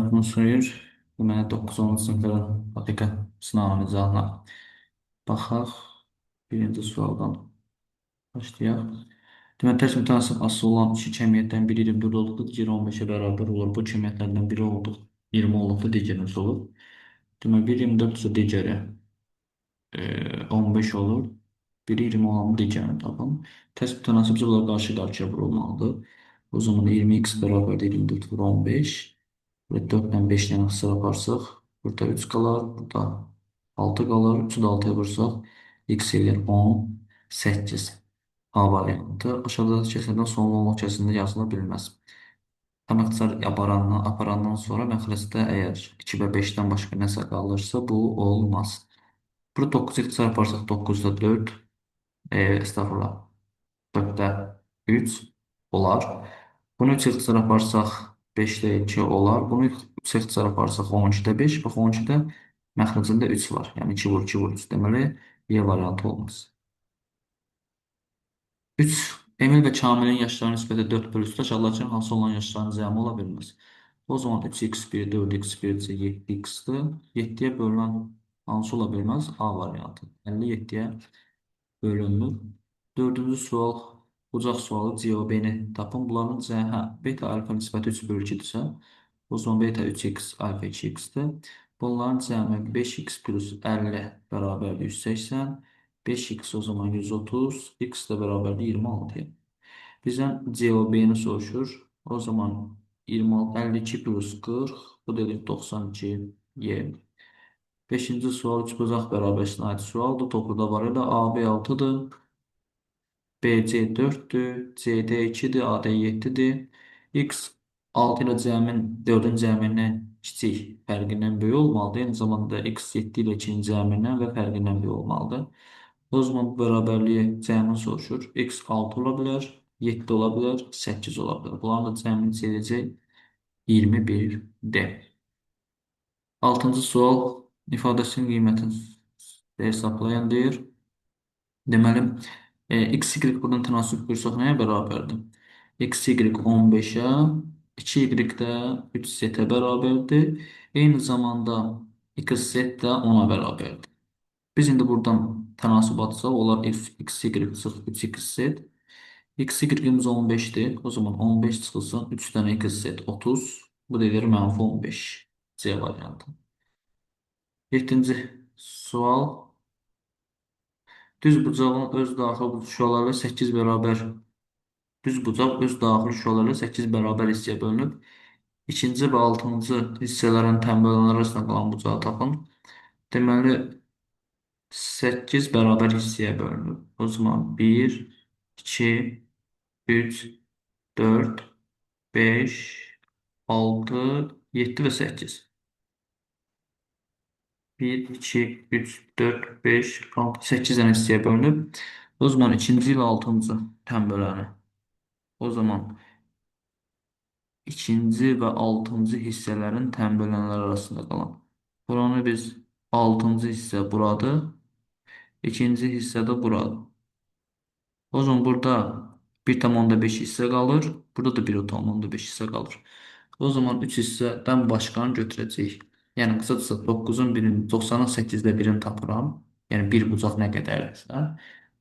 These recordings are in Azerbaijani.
Vaxtınız xeyir. Deməli 9-10 siniflərin fabrika sınavının izahına baxaq. Birinci sualdan başlayaq. Deməli, tərs mütənasib asılı olan iki cəmiyyətdən biri 24 olduqda digəri 15-ə bərabər olur. Bu cəmiyyətlərdən biri olduq 20 olduqda digəri neçə olur? Deməli, biri 24 isə digəri 15 olur. Biri 20 olanı digərini tapın. Tərs mütənasibcə bunlar qarşı-qarşıya vurulmalıdır. O zaman 20x bərabərdir 24 vur 15. Burada 4 ilə 5 ilə sıra aparsaq, burada 3 qalar, burada 6 qalar. 3-ü də 6-ya vursaq, x eləyir 10, 8. A variantı. Aşağıdakı kəsrdən sonlu olmaq kəsirində yazıla bilməz. Tırnaqçılar aparandan sonra məxrəcdə əgər 2 və 5-dən başqa nəsə qalırsa, bu olmaz. Burada 9x çarparsaq 9-da 4, estağfurullah, 4-də 3 olar. Bunu 3x çarparsaq 5-də 2 olar. Bunu 3x çarparsaq 12-də 5. Bax 12-də məxrəcində 3 var. Yəni 2 vur 2 vur 3. Deməli, Y variantı olmaz. 3. Emil və Kamilin yaşları nisbəti 4 bölü 3 aşağıdakı hansı olan yaşların cəmi ola bilməz. O zaman 3x1, 4x1 7x-dir. 7-yə bölünən hansı ola bilməz? A variantı. 57-yə bölünmür. Dördüncü sual, bucaq sualı cevabını tapın. Bunların beta alfa nisbəti 3 bölü 2-dirsə, o zaman beta 3x alfa 2x-dir. Bunların cəmi 5x plus 50 bərabərdir 180. 5x o zaman 130, x də bərabərdir 26-ya. Bizdən cevabını soruşur. O zaman 26, 52 plus 40, bu dedik 92 y. Beşinci sual üçbucaq bərabərlisinə aid sualdır. Topluda var ilə AB 6-dır. BC 4'tü. CD 2'dir. AD 7'dir. X 6 ilə cəmin 4-ün cəmindən kiçik fərqindən böyük olmalıdır. Eyni zamanda X 7 ilə 2-nin cəmindən və fərqindən böyük olmalıdır. O zaman bu bərabərliyi cəmin soruşur. X 6 ola bilər, 7 ola bilər, 8 ola bilər. Bunların da cəmini çəkəcək 21D. Altıncı sual ifadəsinin qiymətini hesablayan deyir. Deməli, x, y buradan tənasüb qırsaq nəyə bərabərdir? X, y 15-ə, 2y də 3z-ə bərabərdir. Eyni zamanda x, z də 10-a bərabərdir. Biz indi buradan tənasüb atsaq, olar x, y çıxır 3x-z. X, y-imiz 15-dir. O zaman 15 çıxılsın, 3 dənə x-z 30. Bu da edir mənfi 15. C variantı. 7-ci sual. Düz bucağın öz daxil şüalarla 8 bərabər düz bucaq öz daxil şüalarla 8 bərabər hissəyə bölünüb. İkinci və 6-cı hissələrin tənbəlləri arasında qalan bucağı tapın. Deməli 8 bərabər hissəyə bölünüb. O zaman 1, 2, 3, 4, 5, 6, 7 və 8. 1, 2, 3, 4, 5, 6, 8 dənə hissəyə bölünüb. O zaman ikinci ilə 6-cı tənbələni. O zaman ikinci və 6-cı hissələrin tənbələnləri arasında qalan. Buranı biz 6-cı hissə buradır. İkinci hissə də buradır. O zaman burada 1,5 hissə qalır. Burada da 1,5 hissə qalır. O zaman 3 hissədən başqanı götürəcəyik. Yəni qısacası 9-un birini, 90-ın 8-də birini tapıram. Yəni bir bucaq nə qədərsə,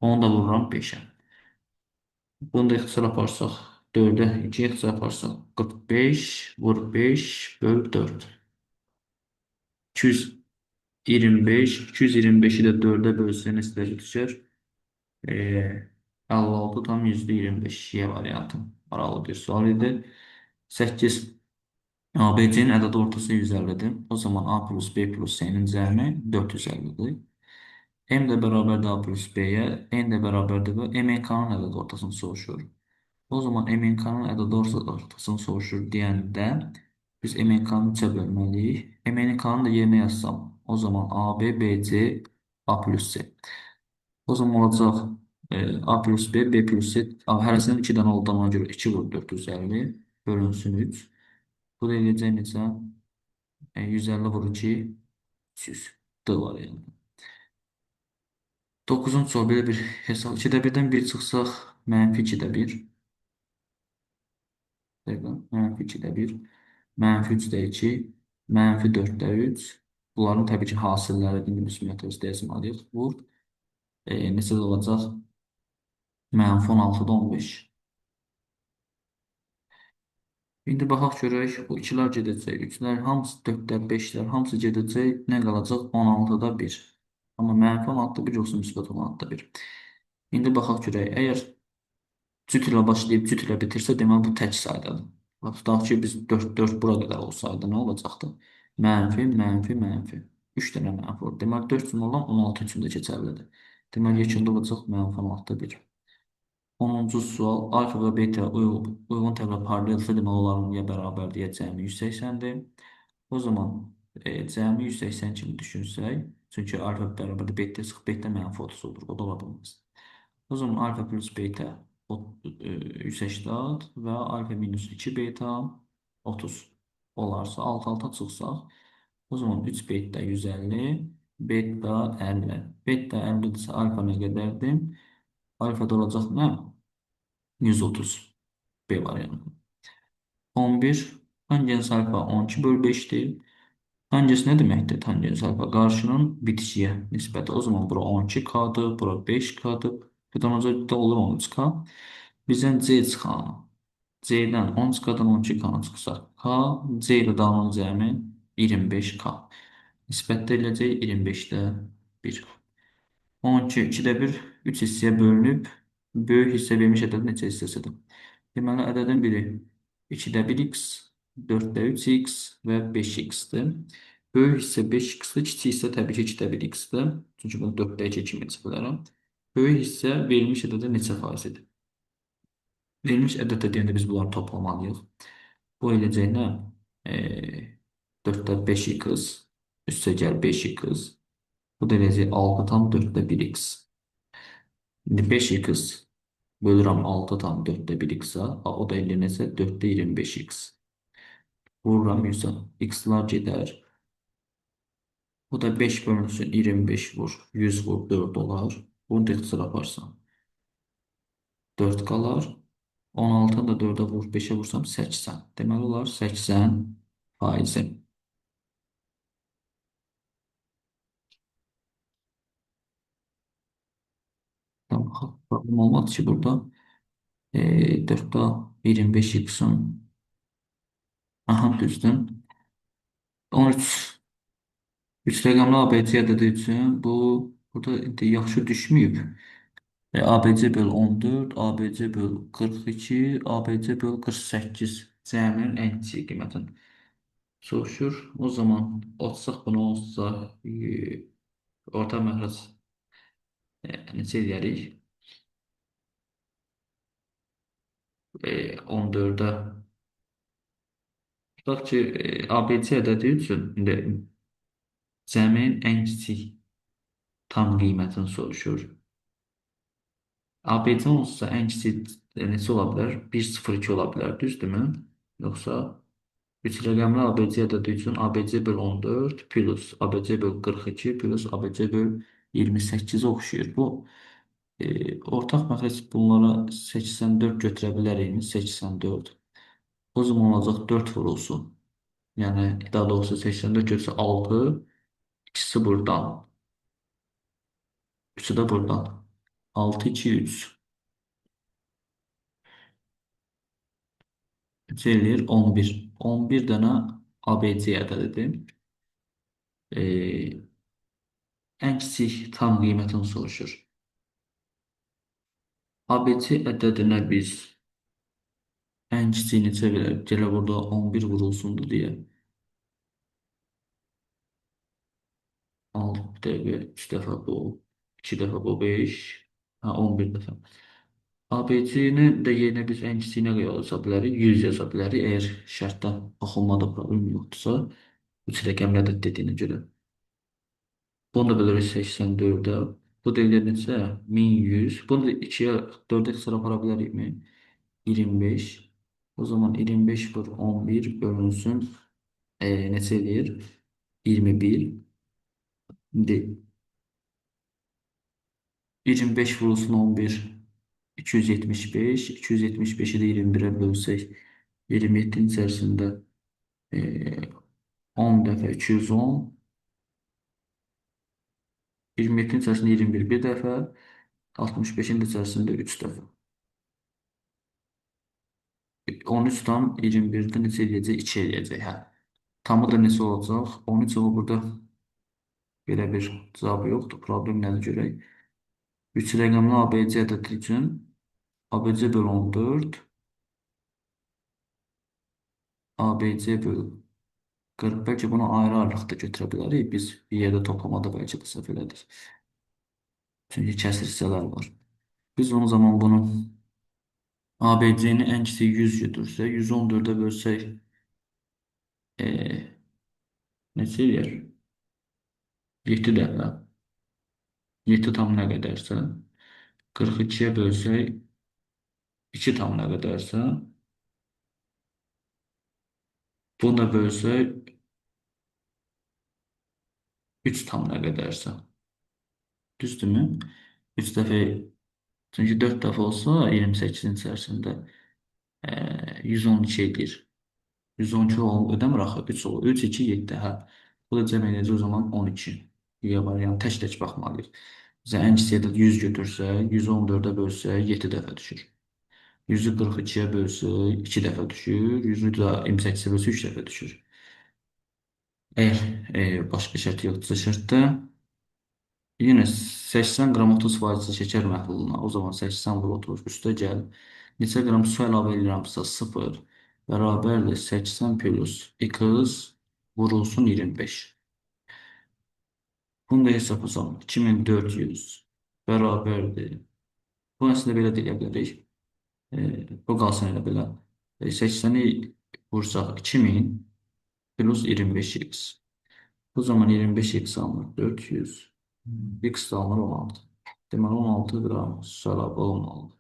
onu da vururam 5-ə. Bunu da ixtisar aparsaq 4-ə 2 ixtisar aparsaq 45 vur 5 böl 4. 225. 225-i də 4-ə bölsə neçədə düşər? 56 tam %25 Y variantı. Maraqlı bir sual idi. 8. ABC'nin ədəd ortası 150'dir. O zaman A plus B plus C'nin cəmi 450'dir. M də bərabərdir A plus B-yə. N də bərabərdir və MNK-nın ədəd ortasını soruşur. O zaman MNK-nın ədəd ortasını soruşur deyəndə biz MNK-nı 3-ə bölməliyik. MNK-nı da yerinə yazsam, o zaman AB, BC, A plus C. O zaman olacaq A plus B, B plus C. Hərəsinin 2 dənə olduğuna görə 2 vur 450 bölünsün 3. Bu da eləyəcək necə? 150 vur 2, 300. D var yəni. 9-cu sual belə bir hesab. 2-də 1-dən 1 çıxsaq, mənfi 2-də 1. Mənfi 2-də 1. Mənfi 3-də 2. mənfi 4-də 3. Bunların təbii ki, hasilləri indi biz mütəviz desimalıyıq. Bu neçə olacaq? Mənfi 16-da 15. İndi baxaq görək, bu 2-lər gedəcək, 3-lər hamısı 4-lər, 5-lər hamısı gedəcək, nə qalacaq? 16-da 1. Amma mənfi 16-da 1 yoxsa müsbət 16-da 1. İndi baxaq görək, əgər cüt ilə başlayıb cüt ilə bitirsə, deməli bu tək saydadır. Bax, tutaq ki, biz 4 bura qədər olsaydı nə olacaqdı? Mənfi, mənfi, mənfi. 3 dənə mənfi olur. Deməli 4 üçün olan 16 üçün də keçərlidir. Deməli yekunda olacaq mənfi 16-da 1. 10-cu sual alfa və beta uyğun tərəflə paralelsə deməli onların ya bərabər deyə cəmi 180-dir. O zaman cəmi 180 kimi düşünsək, çünki alfa bərabərdir beta sıx beta mənfi 30 olur. O da ola bilməz. O zaman alfa plus beta 180 və alfa minus 2 beta 30 olarsa alt-alta çıxsaq, o zaman 3 beta 150, beta 50. Beta 50-dirsə alfa nə qədərdir? Alfa da olacaq nə? 130 B variantı. 11 tangens alfa 12 bölü 5'dir. Tangens nə deməkdir? Tangens alfa qarşının bitişiyə nisbəti. O zaman bura 12K'dır, bura 5K'dır. Fidanacaqda olur 13K. Bizdən C çıxan. C'dən 13K'dan 12K'nı çıxsa K, C ilə dağının cəmi 25K. Nisbətdə eləcək 25'də 1. 12, 2'də 1, 3 hissəyə bölünüb, böyük hissə vermiş ədədin neçə hissəsidir? Deməli, ədədin biri 2'də 1x, 4'də 3x və 5x'dir. Böyük hissə 5x-dir, kiçik hissə təbii ki 2'də 1x-dir. Çünki bunu 4'də 2 kimi yazı bilərəm. Böyük hissə verilmiş ədədin neçə faizidir? Verilmiş ədəd deyəndə biz bunları toplamalıyıq. Bu eləcək nə? 4'də 5x, üstə gəl 5x. Bu da eləcək 6 tam 4'də 1x. İndi 5x bölürəm 6 tam 4'də 1x-a. O da eləyir necə? 4'də 25x. Vururam 100-ə. X-lar gedər. Bu da 5 bölünsün 25 vur. 100 vur 4 olar. Bunu da ixtisar aparsam. 4 qalar. 16'ını da 4'ə vur 5'ə vursam 80. Deməli olar 80 faizi. Tamam. Problem olmadı ki burada. 4'də 25 x'in. Aha düzdür. 13 3 rəqəmli ABC ədədi üçün bu burada indi yaxşı düşməyib. ABC böl 14, ABC böl 42, ABC böl 48 cəminin ən kiçik qiymətini soruşur. O zaman atsaq bunu olsa orta məxrəc neçə edərik? 14'ə. Tutaq ki, ABC ədədi üçün indi cəminin ən kiçik tam qiymətini soruşur. ABC olsa ən kiçik neçə ola bilər? 1,02 ola bilər, düzdürmü? Yoxsa 3 rəqəmli ABC ədədi üçün ABC böl 14 plus ABC böl 42 plus ABC böl 28 oxşuyur. Bu ortaq məxrəc bunlara 84 götürə bilərikmi? 84. O zaman olacaq 4 vurulsun. Yəni daha doğrusu 84 götürsə 6, ikisi buradan, 3'ü də buradan. 6, 2, 3. Neçə eləyir? 11. 11 dənə ABC ədədidir. Ən kiçik tam qiymətini soruşur. ABC ədədinə biz ən kiçik neçə verək? Gələ burada 11 vurulsundu deyə. 6 dəqiqə, 3 dəfə bu, 2 dəfə bu, 5, 11 dəfə. ABC-ni də yerinə biz ən kiçiyinə yaza bilərik, 100 yaza bilərik. Əgər şərtdən baxılmada problem yoxdursa, 3 rəqəmli ədəd dediyinə görə. Bunu da bölürük 84'ə. Bu da eləyir neçə? 1100. Bunu da 2'yə, 4'ə ixtisara apara bilərikmi? 25. O zaman 25 bölü 11 bölünsün. Neçə eləyir? 21. İndi 25 vurulsun 11. 275. 275'i də 21'ə bölsək 27'nin içərisində 10 dəfə 210, 27-nin içərisində 21 bir dəfə, 65-in içərisində 3 dəfə. 13 tam 21-də necə eləyəcək? 2 eləyəcək, hə. Tamı da neçə olacaq? 13 o burada belə bir cavabı yoxdur. Problem nədir görək. 3 rəqəmli ABC ədədi üçün ABC bölü 14, ABC bölü 40. Bəlkə bunu ayrı-ayrılıqda götürə bilərik. Biz bir yerdə toplamada bəlkə də səhv elədik. Çünki kəsr hissələr var. Biz o zaman bunu ABC-ni ən kiçik 100 götürsək, 114-ə bölsək neçə eləyər? 7 dəfə. 7 tam nə qədərsə, 42-yə bölsək 2 tam nə qədərsə, buna bölsək 3 tam nə qədərsə. Düzdürmü? 3 dəfə, çünki 4 dəfə olsa 28-in içərisində 112 edir. 112 ödəmir axı, 3 olur. 3, 2, 7, hə. Bu da cəm edəcək o zaman 12. Y var, yəni tək-tək baxmalıyıq. Bizə ən kiçik ədəd 100 götürsək, 114-ə bölsək 7 dəfə düşür. 100-ü 42-yə bölsək 2 dəfə düşür. 100-ü də 28-ə bölsək 3 dəfə düşür. Əgər başqa şərt yoxdursa şərtdə, yenə 80 qram 30% şəkər məhluluna, o zaman 80 vur 30 üstə gəl. Neçə qram su əlavə edirəmsə 0 bərabərdir 80 plus x vurulsun 25. Bunu da hesablasam 2400 bərabərdir. Bu əslində belə deyə bilərik. Bu qalsın elə belə. 80-i vursaq 2000 plus 25x. Bu zaman 25x alınır 400. X da alınır 16. Deməli 16 qram su əlavə olmalıdır.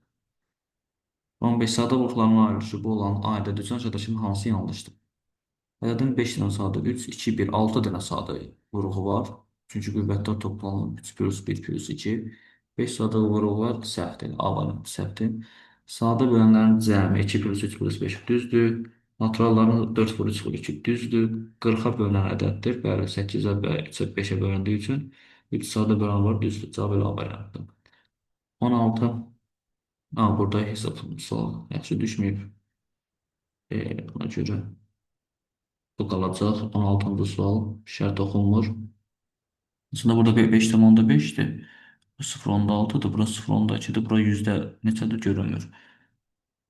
15 sadə vuruqlarının ayrılışı bu olan A ədədi üçün aşağıdakının hansı yanlışdır? Ədədin 5 dənə sadə 3, 2, 1, 6 dənə sadə vuruğu var. Çünki qüvvətlər toplanır 3 plus 1 plus 2. 5 sadə vuruğu var, səhvdir. A variantı səhvdir. Sadə bölənlərin cəmi 2 plus 3 plus 5 düzdür. Naturalların 4 vur 3 vur 2 düzdür. 40-a bölünən ədəddir. Bəli, 8-ə və 3-ə 5-ə bölündüyü üçün 3 sadə bölən var, düzdür. Cavab elə A variantdır. 16. Burada hesab sual yaxşı düşməyib. Buna görə bu qalacaq. 16-cı sual şərt oxunmur. Aslında burada 5,5'dir. 0,6'dır. Burası 0,2'dir. Bura yüzdə neçədir görünmür.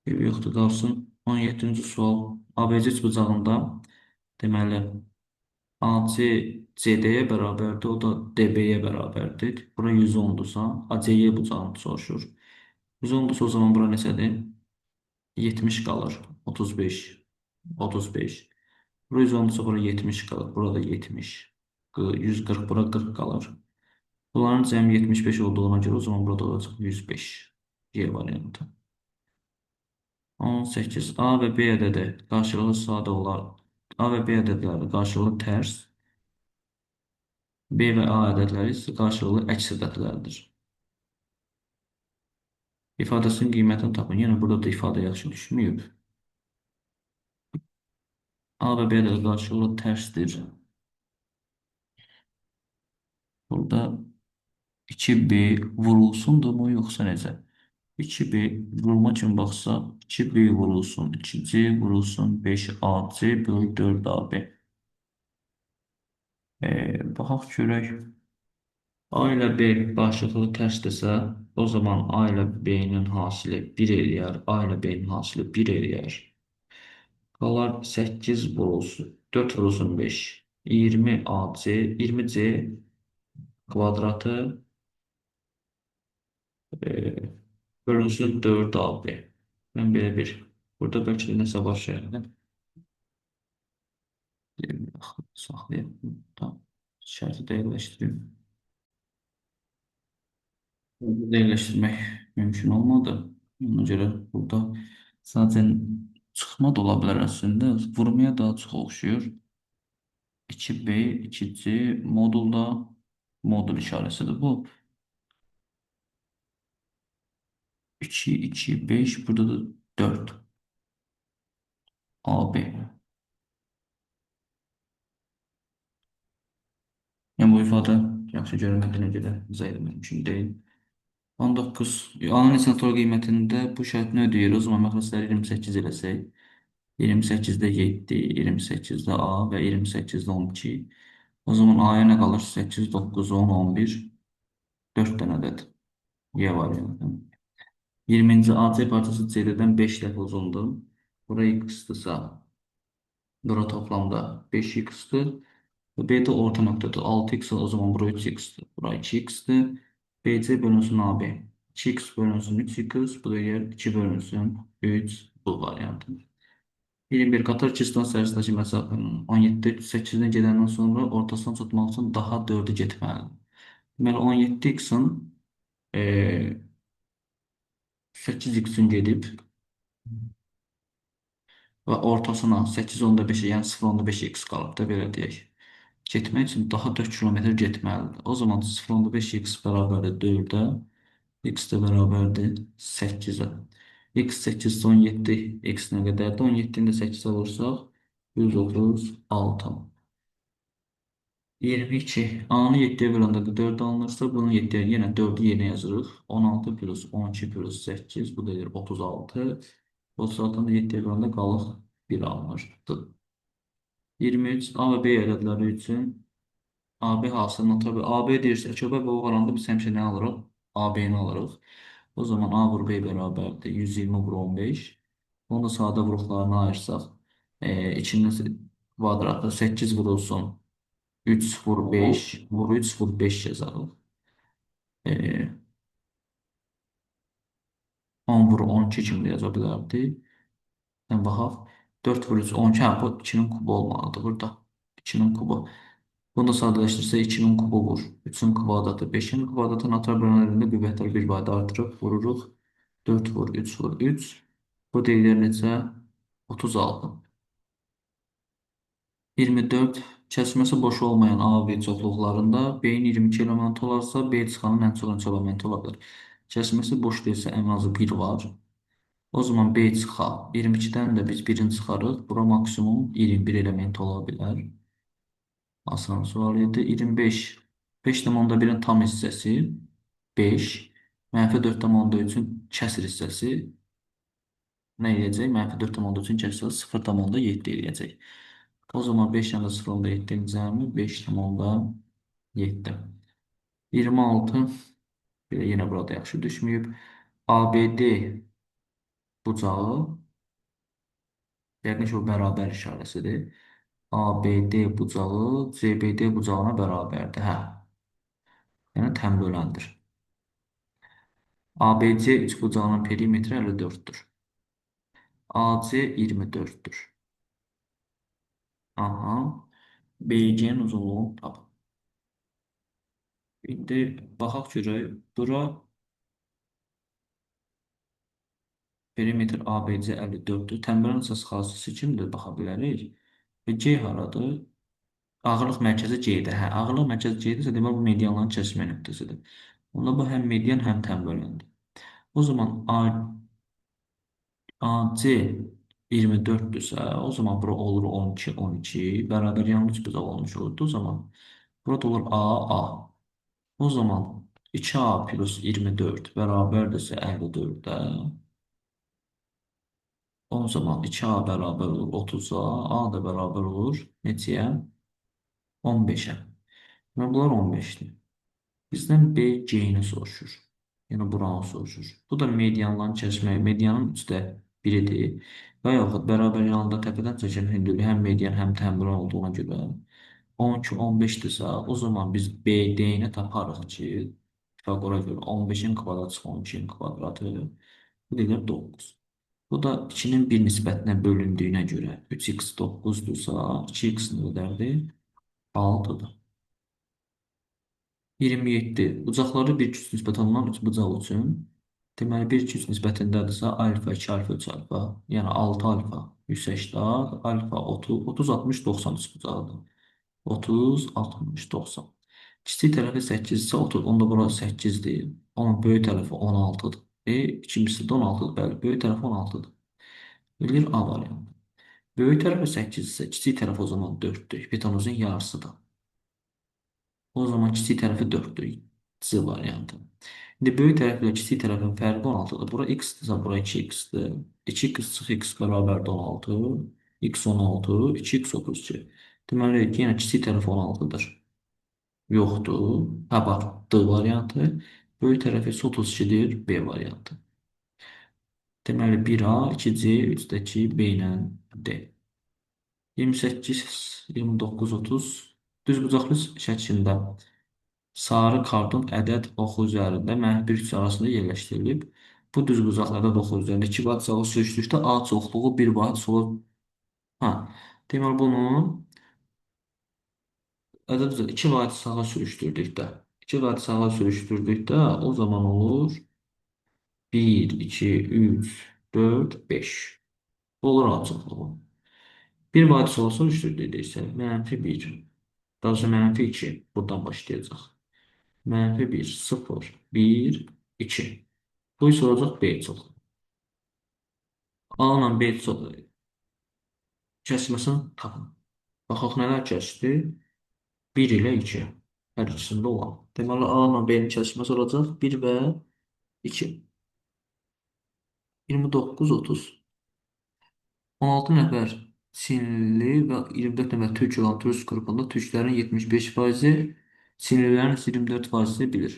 Yoxdur, qalsın. 17-ci sual. ABC bucağında deməli AC CD-yə bərabərdir, o da DB-yə bərabərdir. Bura 110'dursa, ACY bucağını soruşur. 110'dursa o zaman bura neçədir? 70 qalır. 35, 35. Bura 110'dursa bura 70 qalır. Burada 70. 140, bura 40 qalır. Bunların cəmi 75 olduğuna görə o zaman burada olacaq 105. Y variantı. 18. A və B ədədi qarşılıqlı sadə olar. A və B ədədləri qarşılıqlı tərs. B və A ədədləri isə qarşılıqlı əks ədədlərdir. İfadəsinin qiymətini tapın. Yenə burada da ifadə yaxşı düşməyib. A və B ədədi qarşılıqlı tərsdir. Burada 2B vurulsundurmu yoxsa necə? 2B vurma kimi baxsa 2B vurulsun 2C vurulsun 5AC bölü 4AB. Baxaq görək. A ilə B qarşılıqlı tərsdirsə, o zaman A ilə B-nin hasili 1 eləyər, A ilə B-nin hasili 1 eləyər. Qalar 8 vurulsun, 4 vurulsun 5, 20AC, 20C kvadratı bölünsün 4AB. Mən belə bir, burada bəlkə də nəsə var şeylərdən. Saxlayayım. Tamam. Şərti dəqiqləşdireyim. Dəqiqləşdirmək mümkün olmadı. Ona görə burada sadəcə çıxma da ola bilər əslində. Vurmaya daha çox oxşuyur. 2B, 2C modulda modul işarəsidir bu. 2, 2, 5, burada da 4. AB. yaxşı görmədiyinə görə izah etmək mümkün deyil. 19. Ana lisansiyatura qiymətində bu şərtini ödəyir. O zaman məxrəcləri 28 eləsək, 28-də 7, 28-də A və 28-də 12. O zaman A-ya nə qalır? 8, 9, 10, 11. 4 dənə ədəd. Y variantı. 20-ci AC parçası CD-dən 5 dəfə uzundur. Bura x-dırsa, bura toplamda 5x-dır. Ve B'de orta noktada 6x o zaman bura 3x'tir. Bura 2x'tir. BC bölünsün AB. 2x bölünsün 3x. Bu da yer 2 bölünsün 3. Bu variantı. 21 qatar ikisindən sərəstəki məsafənin 17 8-dən gedəndən sonra ortasını tutmaq üçün daha 4-ü getməlidir. Deməli 17x-in 8x-in gedib və ortasına 8.5-ə, yəni 0.5x qalıb da belə deyək. Getmək üçün daha 4 kilometr getməlidir. O zaman 0.5x bərabərdir 4-ə, x də bərabərdir 8-ə. X 8 17 x nə qədərdir? 17-ni də 8-ə vursaq 136. 22. A-nı 7-yə böləndə 4 alınırsa, bunun 7-yə yenə 4-ü yenə yazırıq. 16 plus 12 plus 8, bu da edir 36. 36-dan da 7-yə böləndə qalıq 1 alınır. 23. A və B ədədləri üçün AB hasılını tabii AB deyirsə köpək balığı olanda biz həmişə nə alırıq? AB-ni alırıq. O zaman A vur B bərabərdir. 120 vur 15. Onu da sadə vuruqlarına ayırsaq. İçinin kvadratı 8 vurulsun. 3 vur 5. Vur 3 vur 5 yazarıq. E, 10 vur 12 kimi də yaza bilərdik. Yəni baxaq. 4 vur 3 12. Hə, bu 2-nin kubu olmalıdır burada. 2-nin kubu. Bunu da sadələşdirsə 2-nin kubu vur. 3-ün kvadratı 5-in kvadratını atar bölənlərində qüvvətlər bir vayda artırıb vururuq. 4 vur 3 vur 3. Bu deyilər necə? 36. 24. Kəsməsi boş olmayan A və B çoxluqlarında B-in 22 elementi olarsa, B çıxanın ən çox neçə elementi ola bilər? Kəsməsi boş deyilsə ən azı 1 var. O zaman B çıxa. 22-dən də biz 1-ini çıxarıq. Bura maksimum 21 elementi ola bilər. Asan sual idi. 25. 5,1-in tam hissəsi 5. -4,3-ün kəsr hissəsi nə edəcək? -4,3-ün kəsr hissəsi 0,7 edəcək. O zaman 5 yanında 0,7 cəmi 5,7. 26. Yenə burada yaxşı düşməyib. ABD bucağı, yəqin ki, o bərabər işarəsidir. ABD bucağı CBD bucağına bərabərdir. Hə, yəni təm böləndir. ABC üçbucağının perimetri 54'tür. AC 24'tür. Aha. BC'nin uzunluğunu tapın. İndi baxaq görək. Bura perimetr ABC 54'tür. Tənbəlin əsas xassisi kimdir? Baxa bilərik. Və C haradır? Ağırlıq mərkəzi C-dir. Hə, ağırlıq mərkəzi C-dirsə, demək bu medianların kəsmə nöqtəsidir. Onda bu həm median, həm tənbələndir. O zaman AC 24'dürsə, o zaman bura olur 12, 12. Bərabər yanlış bucaq olmuş olurdu. O zaman burada olur A, A. O zaman 2A plus 24 bərabərdirsə 54'də. O zaman 2A bərabər olur 30'a. A da bərabər olur neçəyə? 15'ə. Və bunlar 15'dir. Bizdən B, C-ni soruşur. Yəni buranı soruşur. Bu da medianların kəsməyi. Medianın üçdə biridir. Və yaxud bərabər yanında təpədən çəkən hündürlüyü həm median, həm tənbəlin olduğuna görə 12, 15'dirsə, o zaman biz BD-ni taparıq ki, Pifaqora görə 15'in kvadratı çıxı 12'in kvadratı. Bu deyilər 9. Bu da 2-nin 1 nisbətinə bölündüyünə görə 3x 9'dursa, 2x nə qədərdir? 6'dır. 27. Bucaqları bir küçük nisbət alınan üç bucaq üçün deməli bir küçük nisbətindədirsə alfa 2 alfa 3 alfa, yəni 6 alfa 180 alfa 30 30 60 90 üç bucaqdır. 30 60 90. Kiçik tərəfi 8 isə 30 onda bura 8-dir. Onun böyük tərəfi 16-dır. İkincisi də 16-dır. Bəli, böyük tərəfi 16-dır. Bilir A variantı. Böyük tərəfi 8 isə kiçik tərəf o zaman 4'dür. Hipotenuzun yarısıdır. O zaman kiçik tərəfi 4-dür. C variantı. İndi böyük tərəflə kiçik tərəfin fərqi 16-dır. Bura x-dirsə, bura 2x-dir. 2x çıx x bərabərdir 16. X 16, 2x 32. Deməli, yenə kiçik tərəf 16-dır. Yoxdur. Hə, bax, D variantı. Böyük tərəfi isə 32-dir. B variantı. Deməli, 1A, 2C, 3-dəki B ilə D. 28, 29, 30. Düzbucaqlı şəklində sarı karton ədəd oxu üzərində mənfi 3 arasında yerləşdirilib. Bu düzbucaqlı ədəd oxu üzərində 2 vaat sağa sürüşdükdə A çoxluğu 1 vaat sola. Ha, deməli bunu ədəd üzərində 2 vaat sağa sürüşdürdükdə 2 vaat sağa sürüşdürdükdə o zaman olur 1, 2, 3, 4, 5. Bu olur A çoxluğu. 1 vaat sola sürüşdürdükdə isə mənfi 1. Daha sonra mənfi 2. Buradan başlayacaq. Mənfi 1, 0, 1, 2. Bu isə olacaq B çoxluğu. A ilə B kəsməsini tapın. Baxaq nələr kəsdi? 1 ilə 2. Hər ikisində olan. Deməli, A ilə B-nin kəsməsi olacaq 1 və 2. 29, 30. 16 nəfər Çinli və 24 nəfər türk olan turist qrupunda türklərin 75%-i, Çinlilərin isə 24%-i bilir.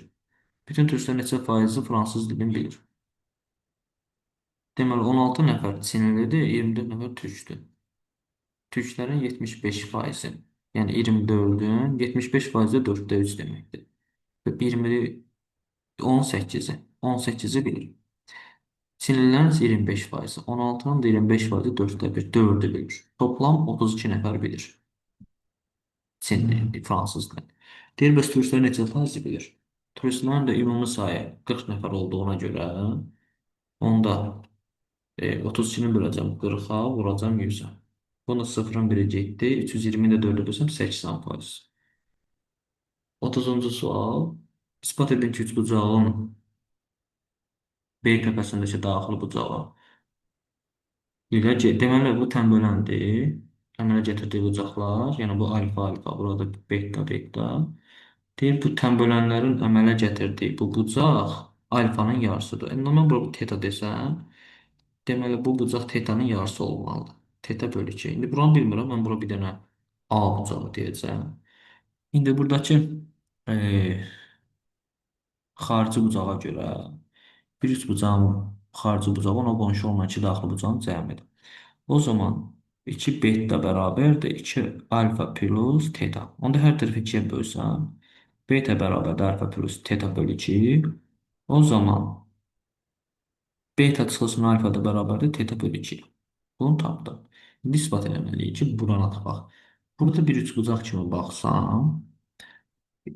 Bütün turistlərin neçə faizi fransız dilini bilir. Deməli, 16 nəfər Çinlidir, 24 nəfər türkdür. Türklərin 75%, yəni 24-ün 75%-i 4-də 3 deməkdir. Və 20-ni 18-i, 18-i bilir. Çinlilərin isə 25%, 16-nın da 25%-i 4-də 1, 4-ü bilir. Toplam 32 nəfər bilir. Çinli, fransız dili. Deyir, bəs turistlər neçə faizi bilir? Turistlərin də ümumi sayı 40 nəfər olduğuna görə onda 32-ni böləcəm 40-a, vuracam 100-ə. Bunu 0-ın biri getdi. 320-ni də 4-ə bölsəm 80%. 30-cu sual. İspat edin ki, üçbucağın B təpəsindəki daxili bucağı ilə deməli, bu tənböləndir. Əmələ gətirdiyi bucaqlar, yəni bu alfa, alfa, burada beta, beta. Deyir, bu tənbölənlərin əmələ gətirdiyi bu bucaq alfanın yarısıdır. Mən burada teta desəm, deməli, bu bucaq tetanın yarısı olmalıdır. Teta bölü 2. İndi buranı bilmirəm, mən bura bir dənə A bucağı deyəcəm. İndi buradakı xarici bucağa görə bir üç bucağın xarici bucağı ona qonşu olmayan iki daxili bucağın cəmidir. O zaman 2 beta bərabərdir 2 alfa plus teta. Onda hər tərəfi 2-yə bölsəm, beta bərabərdir alfa plus teta bölü 2. O zaman beta çıxılsın alfa da bərabərdir teta bölü 2. Bunu tapdım. İndi ispat eləməliyik ki, burana tapaq. Burada bir üçbucaq kimi baxsam,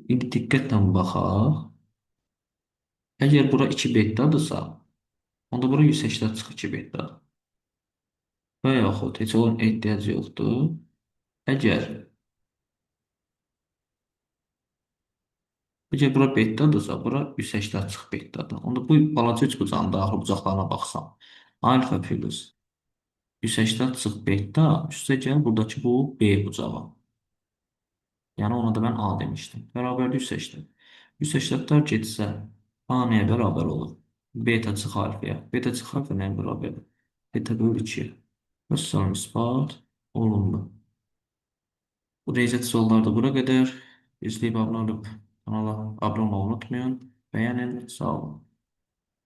indi diqqətlə baxaq. Əgər bura 2 betadırsa, onda bura 180 çıx 2 beta. Və yaxud heç onun ehtiyac yoxdur. Əgər Əgər bura betadırsa, bura 180 çıx betadır. Onda bu balaca üçbucağın daxil bucaqlarına baxsam, alfa plus 180 çıx beta üstə gəl buradakı bu B bucağı. Yəni ona da mən A demişdim. Bərabərdir 180. 180-lər getsə A nəyə bərabər olur? Beta çıx alfaya. Beta çıx alfa nəyə bərabərdir? Beta bölü 2. Və son ispat olundu. Bu riyaziyyat soruları da bura qədər. İzləyib abunə olub kanala abunə olmayı unutmayın. Bəyənin. Sağ olun.